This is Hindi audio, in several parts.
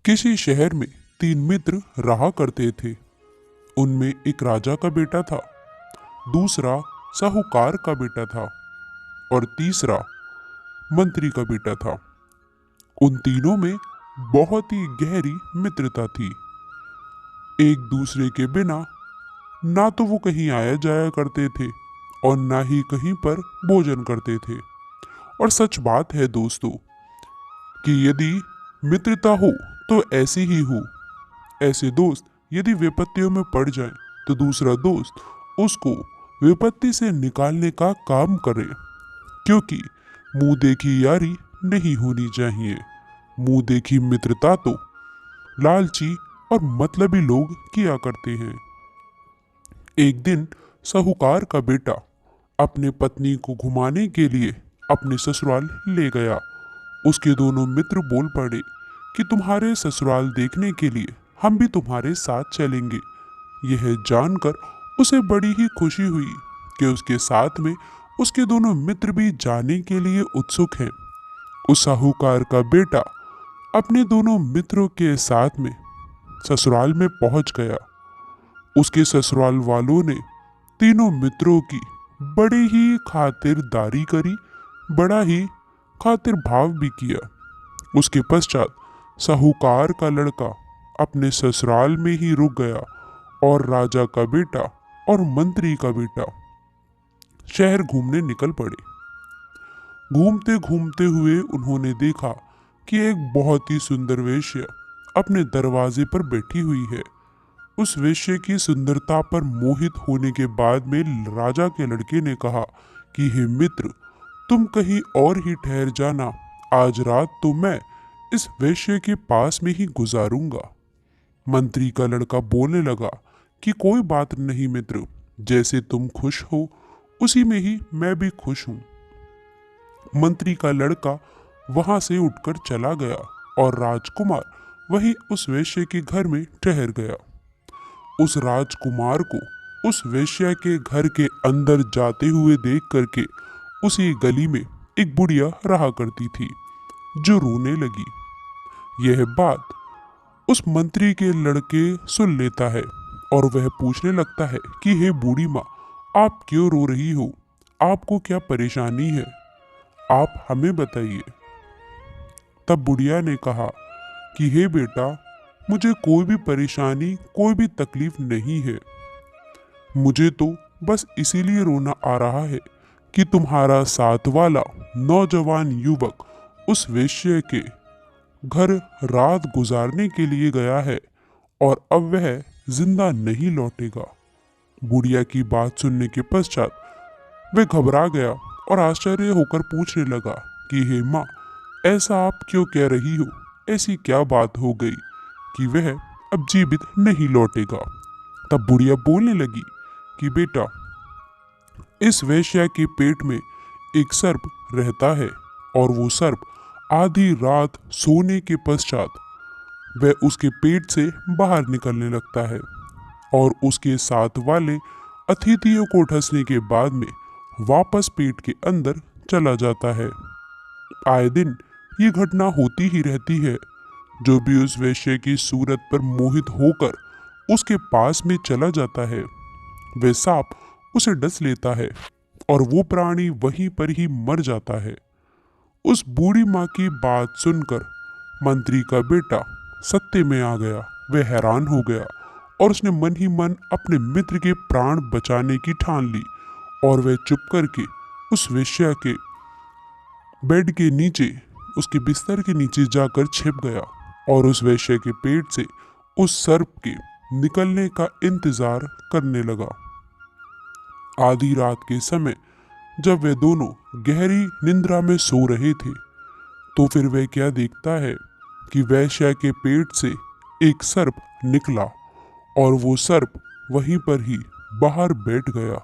किसी शहर में तीन मित्र रहा करते थे। उनमें एक राजा का बेटा था, दूसरा साहूकार का बेटा था और तीसरा मंत्री का बेटा था। उन तीनों में बहुत ही गहरी मित्रता थी। एक दूसरे के बिना ना तो वो कहीं आया जाया करते थे और ना ही कहीं पर भोजन करते थे। और सच बात है दोस्तों कि यदि मित्रता हो तो ऐसी ही हो। ऐसे दोस्त यदि विपत्तियों में पड़ जाए तो दूसरा दोस्त उसको विपत्ति से निकालने का काम करे, क्योंकि मुंह देखी यारी नहीं होनी चाहिए। मुंह देखी मित्रता तो लालची और मतलबी लोग किया करते हैं। एक दिन साहूकार का बेटा अपने पत्नी को घुमाने के लिए अपने ससुराल ले गया। उसके दोनों मित्र बोल पड़े कि तुम्हारे ससुराल देखने के लिए हम भी तुम्हारे साथ चलेंगे। यह जानकर उसे बड़ी ही खुशी हुई कि उसके साथ में उसके दोनों मित्र भी जाने के लिए उत्सुक हैं। उस साहूकार का बेटा अपने दोनों मित्रों के साथ में ससुराल में पहुंच गया। उसके ससुराल वालों ने तीनों मित्रों की बड़ी ही खातिरदारी करी, बड़ा ही खातिर भाव भी किया। उसके पश्चात साहूकार का लड़का अपने ससुराल में ही रुक गया और राजा का बेटा और मंत्री का बेटा शहर घूमने निकल पड़े। घूमते घूमते हुए उन्होंने देखा कि एक बहुत ही सुंदर वेश्या अपने दरवाजे पर बैठी हुई है। उस वेश्या की सुंदरता पर मोहित होने के बाद में राजा के लड़के ने कहा कि हे मित्र, तुम कहीं और ही ठहर जाना, आज रात तो मैं इस वेश्या के पास में ही गुजारूंगा। मंत्री का लड़का बोलने लगा कि कोई बात नहीं मित्र, जैसे तुम खुश हो उसी में ही मैं भी खुश हूं। मंत्री का लड़का वहां से उठकर चला गया और राजकुमार वहीं उस वेश्या के घर में ठहर गया। उस राजकुमार को उस वेश्या के घर के अंदर जाते हुए देख करके उसी गली में एक बुढ़िया रहा करती थी जो रोने लगी। यह बात उस मंत्री के लड़के सुन लेता है और वह पूछने लगता है कि हे बूढ़ी माँ, आप क्यों रो रही हो? आपको क्या परेशानी है? आप हमें बताइए। तब बुढ़िया ने कहा कि हे बेटा, मुझे कोई भी परेशानी, कोई भी तकलीफ नहीं है। मुझे तो बस इसीलिए रोना आ रहा है कि तुम्हारा साथ वाला नौजवान युवक उस वेश्या के घर रात गुजारने के लिए गया है और अब वह जिंदा नहीं लौटेगा। बुढ़िया की बात सुनने के पश्चात वह घबरा गया और आश्चर्य होकर पूछने लगा कि हे माँ, ऐसा आप क्यों कह रही हो? ऐसी क्या बात हो गई कि वह अब जीवित नहीं लौटेगा? तब बुढ़िया बोलने लगी कि बेटा, इस वेश्या के पेट में एक सर्प रहता है और वो सर्प आधी रात सोने के पश्चात वह उसके पेट से बाहर निकलने लगता है और उसके साथ वाले अतिथियों को ढसने के बाद में वापस पेट के अंदर चला जाता है। आए दिन ये घटना होती ही रहती है। जो भी उस वेश्या की सूरत पर मोहित होकर उसके पास में चला जाता है, वह सांप उसे डस लेता है और वो प्राणी वहीं पर ही मर जाता है। उस बूढ़ी माँ की बात सुनकर मंत्री का बेटा सत्ते में आ गया। वह हैरान हो गया और उसने मन ही मन अपने मित्र के प्राण बचाने की ठान ली और वह चुप करके उस वेश्या के बेड के नीचे, उसके बिस्तर के नीचे जाकर छिप गया और उस वेश्या के पेट से उस सर्प के निकलने का इंतजार करने लगा। आधी रात के समय जब वे दोनों गहरी निंद्रा में सो रहे थे, तो फिर वह क्या देखता है कि वेश्या के पेट से एक सर्प निकला और वो सर्प वहीं पर ही बाहर बैठ गया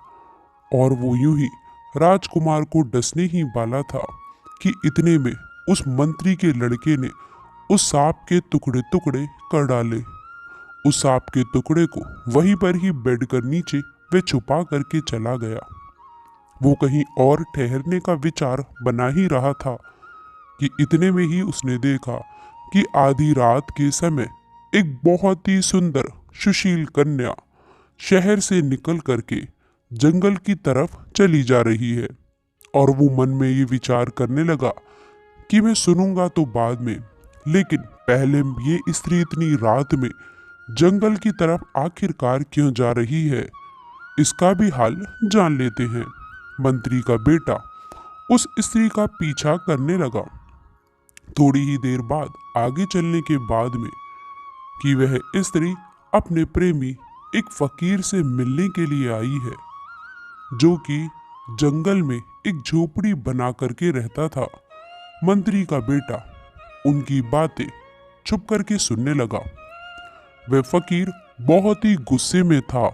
और वो यूं ही राजकुमार को डसने ही वाला था कि इतने में उस मंत्री के लड़के ने उस सांप के टुकड़े टुकड़े कर डाले। उस सांप के टुकड़े को वहीं पर ही बेड कर नीचे वह छुपा करके चला गया। वो कहीं और ठहरने का विचार बना ही रहा था कि इतने में ही उसने देखा कि आधी रात के समय एक बहुत ही सुंदर सुशील कन्या शहर से निकल करके जंगल की तरफ चली जा रही है। और वो मन में ये विचार करने लगा कि मैं सुनूंगा तो बाद में, लेकिन पहले ये स्त्री इतनी रात में जंगल की तरफ आखिरकार क्यों जा रही है, इसका भी हाल जान लेते हैं। मंत्री का बेटा उस स्त्री का पीछा करने लगा। थोड़ी ही देर बाद आगे चलने के बाद में कि वह स्त्री अपने प्रेमी एक फकीर से मिलने के लिए आई है, जो कि जंगल में एक झोपड़ी बना करके रहता था। मंत्री का बेटा उनकी बातें छुप करके सुनने लगा। वह फकीर बहुत ही गुस्से में था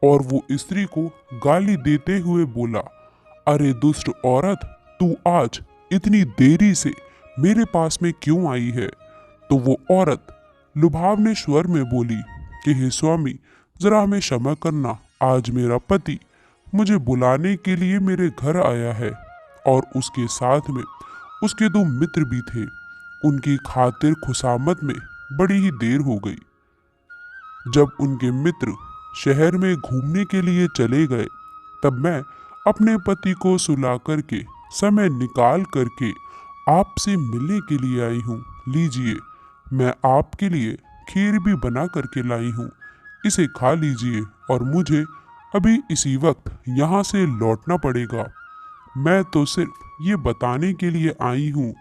और वो स्त्री को गाली देते हुए बोला, अरे दुष्ट औरत, तू आज इतनी देरी से मेरे पास में क्यों आई है? तो वो औरत लुभावने स्वर में बोली कि हे स्वामी, जरा हमें क्षमा करना, आज मेरा पति मुझे बुलाने के लिए मेरे घर आया है और उसके साथ में उसके 2 मित्र भी थे। उनकी खातिर खुशामद में बड़ी ही देर हो गई। जब उनके मित्र शहर में घूमने के लिए चले गए, तब मैं अपने पति को सुला करके समय निकाल करके आपसे मिलने के लिए आई हूँ। लीजिए, मैं आपके लिए खीर भी बना करके लाई हूँ, इसे खा लीजिए और मुझे अभी इसी वक्त यहाँ से लौटना पड़ेगा। मैं तो सिर्फ ये बताने के लिए आई हूँ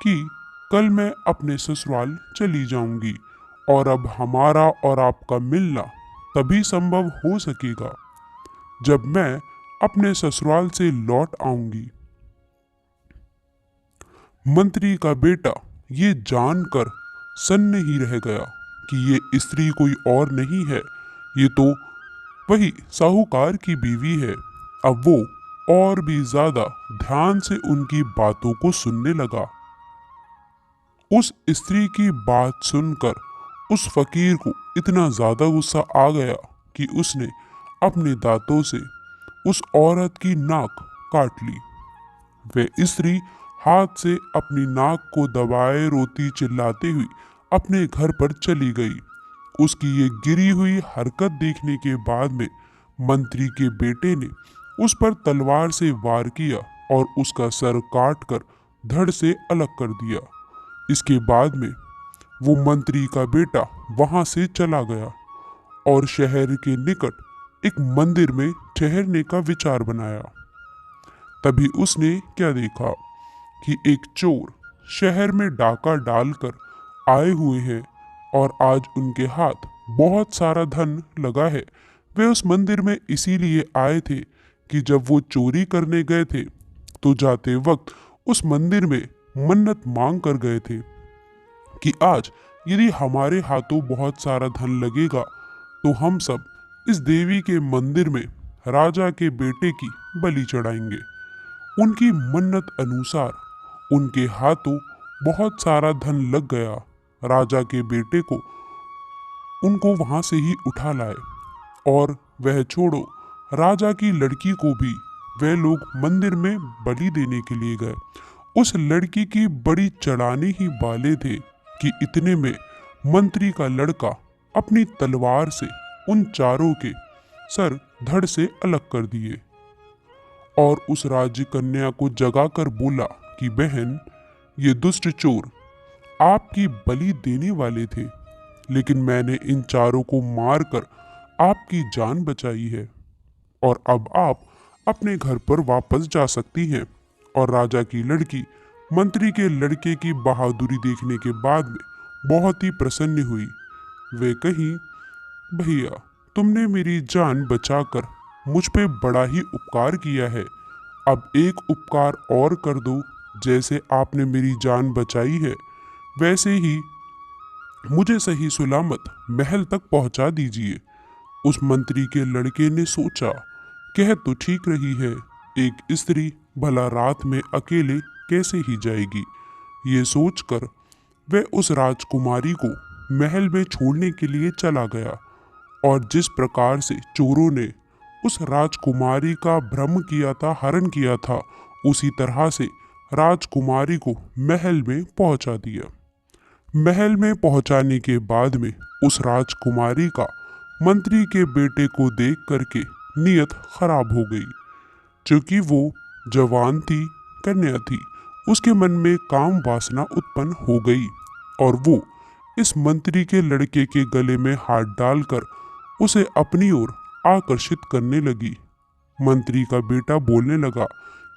कि कल मैं अपने ससुराल चली जाऊंगी और अब हमारा और आपका मिलना तभी संभव हो सकेगा जब मैं अपने ससुराल से लौट आऊंगी। मंत्री का बेटा ये जानकर सन्न ही रह गया कि ये स्त्री कोई और नहीं है, ये तो वही साहूकार की बीवी है। अब वो और भी ज्यादा ध्यान से उनकी बातों को सुनने लगा। उस स्त्री की बात सुनकर उस फकीर को इतना ज्यादा गुस्सा आ गया कि उसने अपने दांतों से उस औरत की नाक काट ली। वह स्त्री हाथ से अपनी नाक को दबाए रोती चिल्लाती हुई अपने घर पर चली गई। उसकी ये गिरी हुई हरकत देखने के बाद में मंत्री के बेटे ने उस पर तलवार से वार किया और उसका सर काट कर धड़ से अलग कर दिया। इसके बाद में वो मंत्री का बेटा वहां से चला गया और शहर के निकट एक मंदिर में ठहरने का विचार बनाया। तभी उसने क्या देखा कि एक चोर शहर में डाका डालकर आए हुए हैं और आज उनके हाथ बहुत सारा धन लगा है। वे उस मंदिर में इसीलिए आए थे कि जब वो चोरी करने गए थे तो जाते वक्त उस मंदिर में मन्नत मांग कर गए थे कि आज यदि हमारे हाथों बहुत सारा धन लगेगा तो हम सब इस देवी के मंदिर में राजा के बेटे की बलि चढ़ाएंगे। उनकी मन्नत अनुसार उनके हाथों बहुत सारा धन लग गया। राजा के बेटे को उनको वहां से ही उठा लाए और वह छोड़ो, राजा की लड़की को भी वह लोग मंदिर में बलि देने के लिए गए। उस लड़की की बड़ी चढ़ाने ही वाले थे कि इतने में मंत्री का लड़का अपनी तलवार से उन चारों के सर धड़ से अलग कर दिए और उस राज्य कन्या को जगाकर बोला कि बहन, ये दुष्ट चोर आपकी बलि देने वाले थे, लेकिन मैंने इन चारों को मारकर आपकी जान बचाई है और अब आप अपने घर पर वापस जा सकती हैं। और राजा की लड़की मंत्री के लड़के की बहादुरी देखने के बाद में बहुत ही प्रसन्न हुई। वे कही, भैया, तुमने मेरी जान बचाकर मुझ पे बड़ा ही उपकार किया है। अब एक उपकार और कर दो, जैसे आपने मेरी जान बचाई है वैसे ही मुझे सही सलामत महल तक पहुंचा दीजिए। उस मंत्री के लड़के ने सोचा, कह तो ठीक रही है, एक स्त्री भला रात में अकेले कैसे ही जाएगी। ये सोचकर वह उस राजकुमारी को महल में छोड़ने के लिए चला गया और जिस प्रकार से चोरों ने उस राजकुमारी का भ्रम किया था, हरण किया था, उसी तरह से राजकुमारी को महल में पहुंचा दिया। महल में पहुंचाने के बाद में उस राजकुमारी का मंत्री के बेटे को देख करके नीयत खराब हो गई। क्योंकि वो जवान थी, कन्या थी, उसके मन में काम वासना उत्पन्न हो गई और वो इस मंत्री के लड़के के गले में हाथ डालकर उसे अपनी ओर आकर्षित करने लगी। मंत्री का बेटा बोलने लगा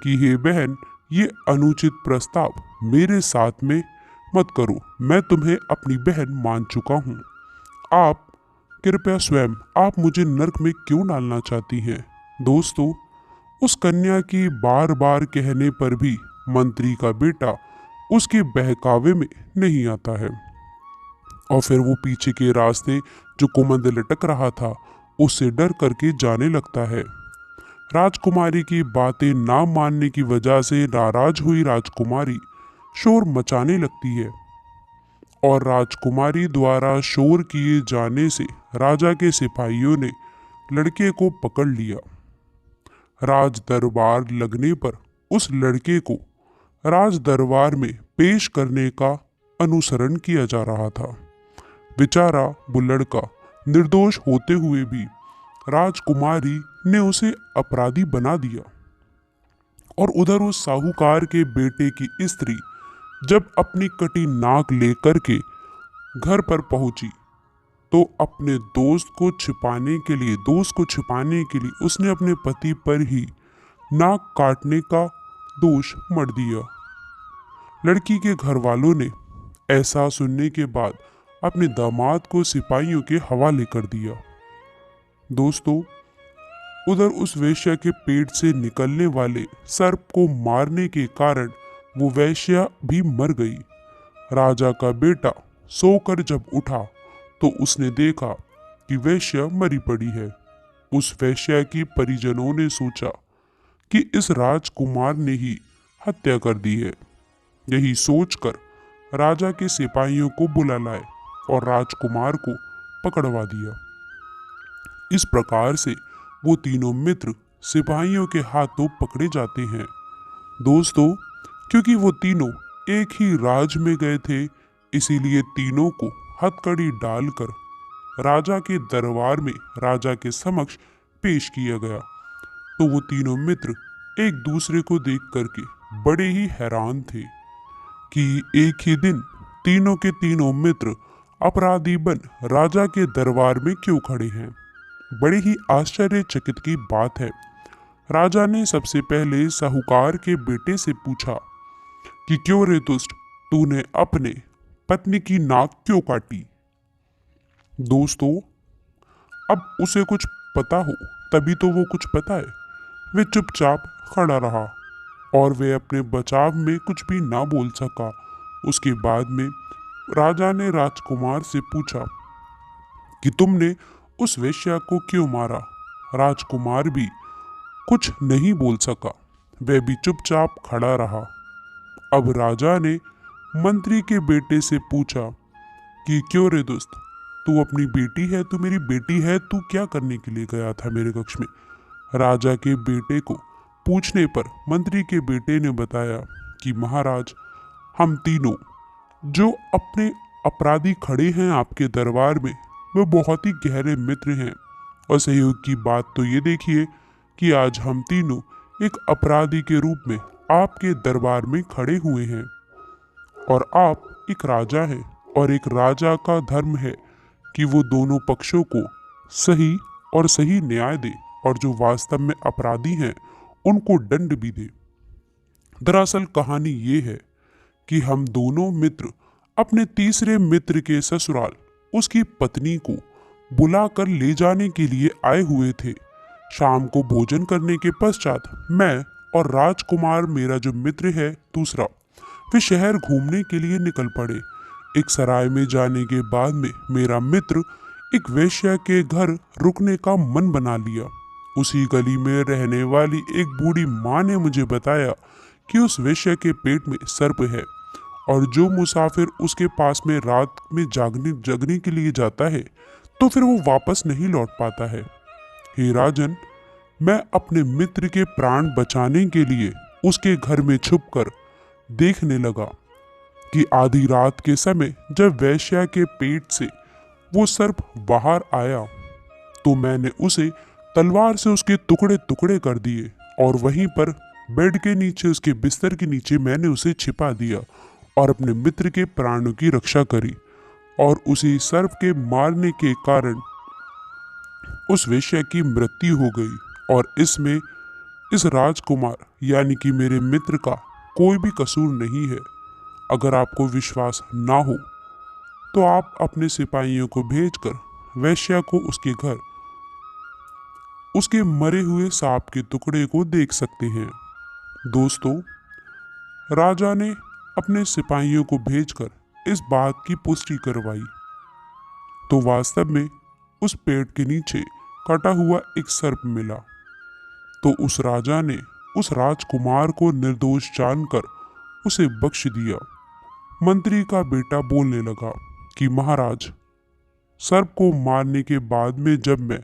कि हे बहन, ये अनुचित प्रस्ताव मेरे साथ में मत करो, मैं तुम्हें अपनी बहन मान चुका हूँ। आप कृपया स्वयं, आप मुझे नर्क में क्यों डालना चाहती हैं? दोस्तों, उस कन्या की बार बार कहने पर भी मंत्री का बेटा उसके बहकावे में नहीं आता है और फिर वो पीछे के रास्ते जो कुमंद लटक रहा था उससे डर करके जाने लगता है। राजकुमारी की बातें ना मानने की वजह से नाराज हुई राजकुमारी शोर मचाने लगती है और राजकुमारी द्वारा शोर किए जाने से राजा के सिपाहियों ने लड़के को पकड़ लिया। राज दरबार लगने पर उस लड़के को राज दरबार में पेश करने का अनुसरण किया जा रहा था। बेचारा वो लड़का निर्दोष होते हुए भी राजकुमारी ने उसे अपराधी बना दिया। और उधर उस साहूकार के बेटे की स्त्री जब अपनी कटी नाक लेकर के घर पर पहुंची तो अपने दोस्त को छिपाने के लिए उसने अपने पति पर ही नाक काटने का दोष मढ़ दिया। लड़की के घर वालों ने ऐसा सुनने के बाद अपने दामाद को सिपाहियों के हवाले कर दिया। दोस्तों, उधर उस वेश्या के पेट से निकलने वाले सर्प को मारने के कारण वो वेश्या भी मर गई। राजा का बेटा सोकर जब उठा तो उसने देखा कि वेश्या मरी पड़ी है। उस वेश्या की परिजनों ने सोचा कि इस राजकुमार ने ही हत्या कर दी है। यही सोचकर राजा के सिपाहियों को बुला लाए और राजकुमार को पकड़वा दिया। इस प्रकार से वो तीनों मित्र सिपाहियों के हाथों पकड़े जाते हैं। दोस्तों, क्योंकि वो तीनों एक ही राज में गए थे, इसीलिए तीनों को हथकड़ी डालकर राजा के दरबार में राजा के समक्ष पेश किया गया। तो वो तीनों मित्र एक दूसरे को देख करके बड़े ही हैरान थे कि एक ही दिन तीनों के तीनों मित्र अपराधी बन राजा के दरबार में क्यों खड़े हैं। बड़े ही आश्चर्यचकित की बात है। राजा ने सबसे पहले साहूकार के बेटे से पूछा कि क्यों रे दुष्ट, तूने अपने पत्नी की नाक क्यों काटी? दोस्तों, अब उसे कुछ पता हो तभी तो वो कुछ बताए। वे चुपचाप खड़ा रहा और वे अपने बचाव में कुछ भी ना बोल सका। उसके बाद में राजा ने राजकुमार से पूछा कि तुमने उस वेश्या को क्यों मारा? राजकुमार भी कुछ नहीं बोल सका, वह भी चुपचाप खड़ा रहा। अब राजा ने मंत्री के बेटे से पूछा कि क्यों रे दोस्त, तू अपनी बेटी है, तू मेरी बेटी है, तू क्या करने के लिए गया था मेरे कक्ष में? राजा के बेटे को पूछने पर मंत्री के बेटे ने बताया कि महाराज, हम तीनों जो अपने अपराधी खड़े हैं आपके दरबार में, वे बहुत ही गहरे मित्र हैं। और सहयोग की बात तो ये देखिए कि आज हम तीनों एक अपराधी के रूप में आपके दरबार में खड़े हुए हैं और आप एक राजा हैं और एक राजा का धर्म है कि वो दोनों पक्षों को सही और सही न्याय दे और जो वास्तव में अपराधी हैं उनको दंड भी दे। दरअसल कहानी ये है कि हम दोनों मित्र अपने तीसरे मित्र के ससुराल उसकी पत्नी को बुलाकर ले जाने के लिए आए हुए थे। शाम को भोजन करने के पश्चात मैं और राजकुमार, मेरा जो मित्र है दूसरा, वे शहर घूमने के लिए निकल पड़े। एक सराय में जाने के बाद में मेरा मित्र एक वेश्या के घर रुकने का मन बना लिया। उसी गली में रहने वाली एक बूढ़ी माँ ने मुझे बताया कि उस वेश्या के पेट में सर्प है और जो मुसाफिर उसके पास में रात में जगने के लिए जाता है तो फिर वो वापस नहीं लौट पाता है। हे राजन, मैं अपने मित्र के प्राण बचाने के लिए उसके घर में छुपकर देखने लगा कि आधी रात के समय जब वैश्या के पेट से वो सर्प बाहर आया तो मैंने उसे तलवार से उसके टुकड़े टुकड़े कर दिए और वहीं पर बेड के नीचे उसके बिस्तर के नीचे मैंने उसे छिपा दिया और अपने मित्र के प्राणों की रक्षा करी। और उसी सर्प के मारने के कारण उस वेश्या की मृत्यु हो गई और इसमें इस राजकुमार यानी कि मेरे मित्र का कोई भी कसूर नहीं है। अगर आपको विश्वास ना हो तो आप अपने सिपाहियों को भेजकर वेश्या को उसके घर उसके मरे हुए सांप के टुकड़े को देख सकते हैं। दोस्तों, राजा ने अपने सिपाहियों को भेजकर इस बात की पुष्टि करवाई तो वास्तव में उस पेड़ के नीचे कटा हुआ एक सर्प मिला। तो उस राजा ने उस राजकुमार को निर्दोष जानकर उसे बख्श दिया। मंत्री का बेटा बोलने लगा कि महाराज, सर्प को मारने के बाद में जब मैं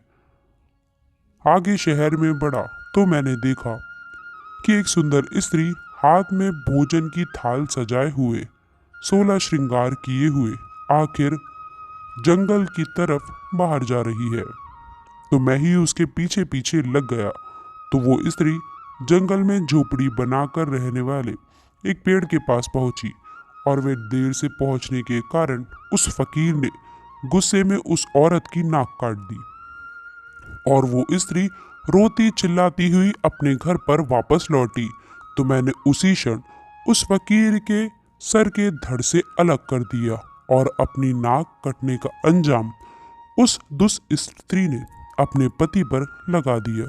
आगे शहर में बढ़ा तो मैंने देखा कि एक सुंदर स्त्री हाथ में भोजन की थाल सजाए हुए 16 श्रृंगार किए हुए आखिर जंगल की तरफ बाहर जा रही है। तो मैं ही उसके पीछे पीछे लग गया तो वो स्त्री जंगल में झोपड़ी बनाकर रहने वाले एक पेड़ के पास पहुंची और वे देर से पहुंचने के कारण उस फकीर ने गुस्से में उस औरत की नाक काट दी और वो स्त्री रोती चिल्लाती हुई अपने घर पर वापस लौटी। तो मैंने उसी क्षण उस फकीर के सर के धड़ से अलग कर दिया और अपनी नाक कटने का अंजाम उस दुष्ट स्त्री ने अपने पति पर लगा दिया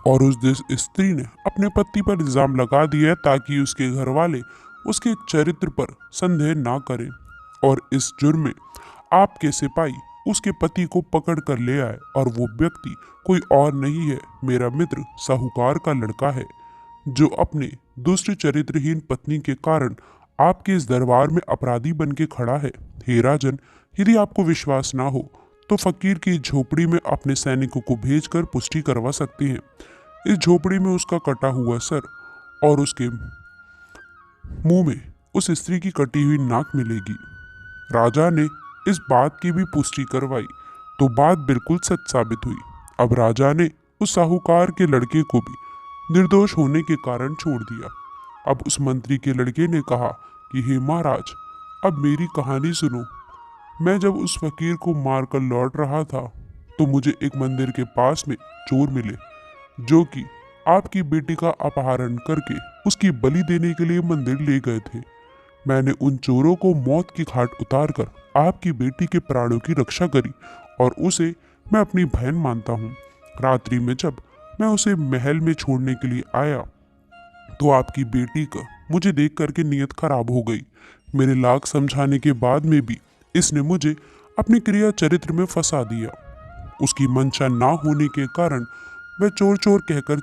और उस दुष्ट स्त्री ने अपने पति पर इल्जाम लगा दिया ताकि उसके घर वाले उसके चरित्र पर संदेह ना करें और इस जुर्म में आपके सिपाही उसके पति को पकड़ कर ले आए और वो व्यक्ति कोई और नहीं है, मेरा मित्र साहूकार का लड़का है जो अपने दुष्ट चरित्रहीन पत्नी के कारण आपके इस दरबार में अपराधी बन के खड़ा है। हे राजन, यदि आपको विश्वास ना हो तो फकीर की झोपड़ी में अपने सैनिकों को भेजकर पुष्टि करवा सकते हैं। इस झोपड़ी में उसका कटा हुआ सर और उसके मुंह में उस स्त्री की कटी हुई नाक मिलेगी। राजा ने इस बात की भी पुष्टि करवाई तो बात बिल्कुल सच साबित हुई। अब राजा ने उस साहूकार के लड़के को भी निर्दोष होने के कारण छोड़ दिया। अब उस मंत्री के लड़के ने कहा कि हे महाराज, अब मेरी कहानी सुनो। मैं जब उस फकीर को मारकर लौट रहा था तो मुझे एक मंदिर के पास में चोर मिले जो कि आपकी बेटी का अपहरण करके उसकी बलि देने के लिए मंदिर ले गए थे। मैंने उन चोरों को मौत की घाट उतारकर आपकी बेटी के प्राणों की रक्षा करी और उसे मैं अपनी बहन मानता हूँ। रात्रि में जब मैं उसे महल में छोड़ने के लिए आया तो आपकी बेटी का मुझे देख करके नीयत खराब हो गई। मेरे लाख समझाने के बाद में भी इसने मुझे अपनी क्रिया चरित्र में फंसा दिया। उसकी मंशा ना होने के कारण वह चोर चोर कहकर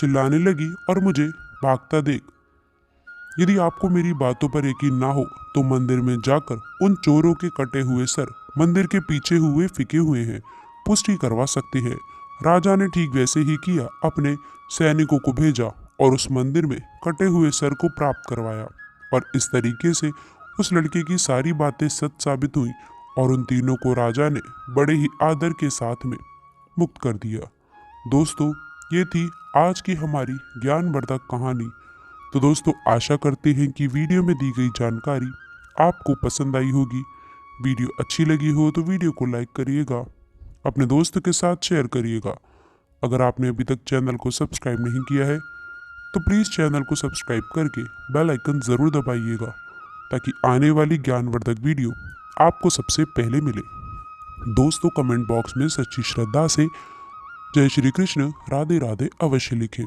चिल्लाने लगी और मुझे भागता देख यदि आपको मेरी बातों पर यकीन ना हो तो मंदिर में जाकर उन चोरों के कटे हुए सर मंदिर के पीछे हुए फिके हुए हैं, पुष्टि करवा सकते हैं। राजा ने ठीक वैसे ही किया, अपने सैनिकों को भेजा और उस मंदिर में कटे हुए सर को प्राप्त करवाया और इस तरीके से उस लड़के की सारी बातें सच साबित हुई और उन तीनों को राजा ने बड़े ही आदर के साथ में मुक्त कर दिया। दोस्तों, ये थी आज की हमारी ज्ञानवर्धक कहानी। तो दोस्तों, आशा करते हैं कि वीडियो में दी गई जानकारी आपको पसंद आई होगी। वीडियो अच्छी लगी हो तो वीडियो को लाइक करिएगा, अपने दोस्तों के साथ शेयर करिएगा। अगर आपने अभी तक चैनल को सब्सक्राइब नहीं किया है तो प्लीज़ चैनल को सब्सक्राइब करके बेल आइकन ज़रूर दबाइएगा ताकि आने वाली ज्ञानवर्धक वीडियो आपको सबसे पहले मिले। दोस्तों, कमेंट बॉक्स में सच्ची श्रद्धा से जय श्री कृष्ण, राधे राधे अवश्य लिखें।